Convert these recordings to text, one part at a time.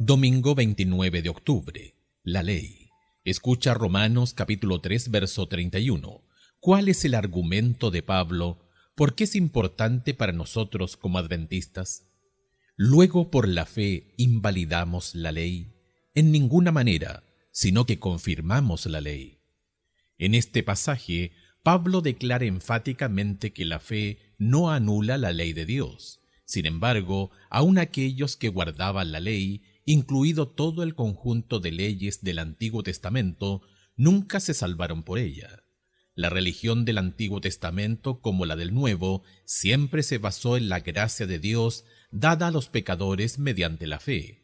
Domingo 29 de octubre. La ley. Escucha Romanos capítulo 3, verso 31. ¿Cuál es el argumento de Pablo? ¿Por qué es importante para nosotros como adventistas? ¿Luego por la fe invalidamos la ley? En ninguna manera, sino que confirmamos la ley. En este pasaje, Pablo declara enfáticamente que la fe no anula la ley de Dios. Sin embargo, aun aquellos que guardaban la ley, incluido todo el conjunto de leyes del Antiguo Testamento, nunca se salvaron por ella. La religión del Antiguo Testamento, como la del Nuevo, siempre se basó en la gracia de Dios dada a los pecadores mediante la fe.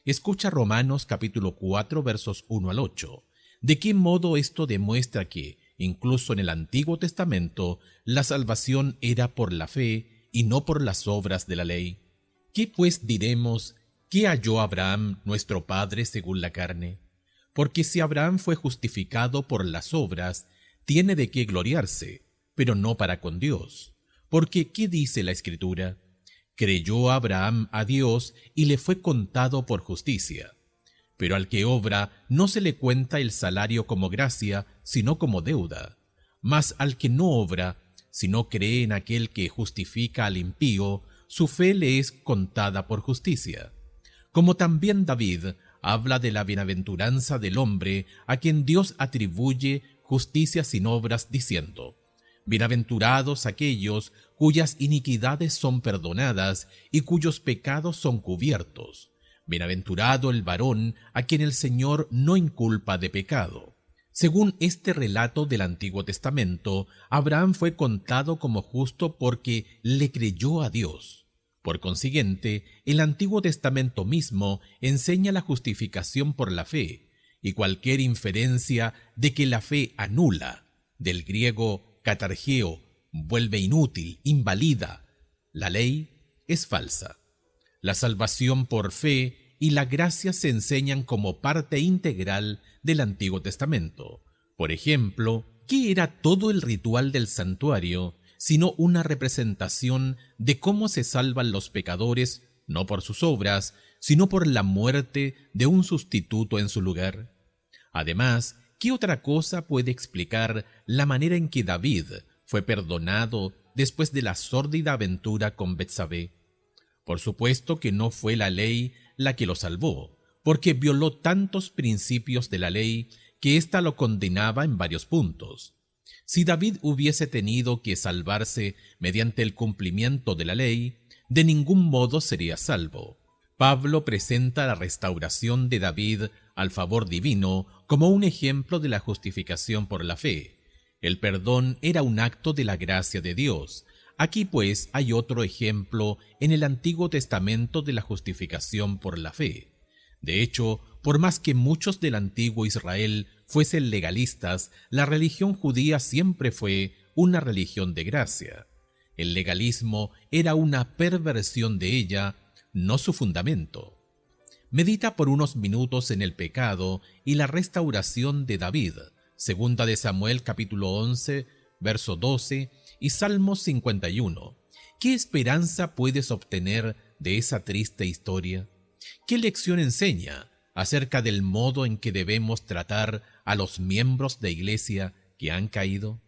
Escucha Romanos capítulo 4, versos 1 al 8. ¿De qué modo esto demuestra que, incluso en el Antiguo Testamento, la salvación era por la fe y no por las obras de la ley? ¿Qué pues diremos? ¿Qué halló Abraham, nuestro padre, según la carne? Porque si Abraham fue justificado por las obras, tiene de qué gloriarse, pero no para con Dios. Porque, ¿qué dice la Escritura? Creyó Abraham a Dios y le fue contado por justicia. Pero al que obra no se le cuenta el salario como gracia, sino como deuda. Mas al que no obra, sino cree en aquel que justifica al impío, su fe le es contada por justicia. Como también David habla de la bienaventuranza del hombre a quien Dios atribuye justicia sin obras, diciendo: Bienaventurados aquellos cuyas iniquidades son perdonadas y cuyos pecados son cubiertos. Bienaventurado el varón a quien el Señor no inculpa de pecado. Según este relato del Antiguo Testamento, Abraham fue contado como justo porque le creyó a Dios. Por consiguiente, el Antiguo Testamento mismo enseña la justificación por la fe, y cualquier inferencia de que la fe anula, del griego katargeo, vuelve inútil, invalida, la ley, es falsa. La salvación por fe y la gracia se enseñan como parte integral del Antiguo Testamento. Por ejemplo, ¿qué era todo el ritual del santuario sino una representación de cómo se salvan los pecadores, no por sus obras, sino por la muerte de un sustituto en su lugar? Además, ¿qué otra cosa puede explicar la manera en que David fue perdonado después de la sórdida aventura con Betsabé? Por supuesto que no fue la ley la que lo salvó, porque violó tantos principios de la ley que ésta lo condenaba en varios puntos. Si David hubiese tenido que salvarse mediante el cumplimiento de la ley, de ningún modo sería salvo. Pablo presenta la restauración de David al favor divino como un ejemplo de la justificación por la fe. El perdón era un acto de la gracia de Dios. Aquí pues hay otro ejemplo en el Antiguo Testamento de la justificación por la fe. De hecho, por más que muchos del antiguo Israel fuesen legalistas, la religión judía siempre fue una religión de gracia. El legalismo era una perversión de ella, no su fundamento. Medita por unos minutos en el pecado y la restauración de David, segunda de Samuel capítulo 11, verso 12 y Salmos 51. ¿Qué esperanza puedes obtener de esa triste historia? ¿Qué lección enseña acerca del modo en que debemos tratar a los miembros de iglesia que han caído?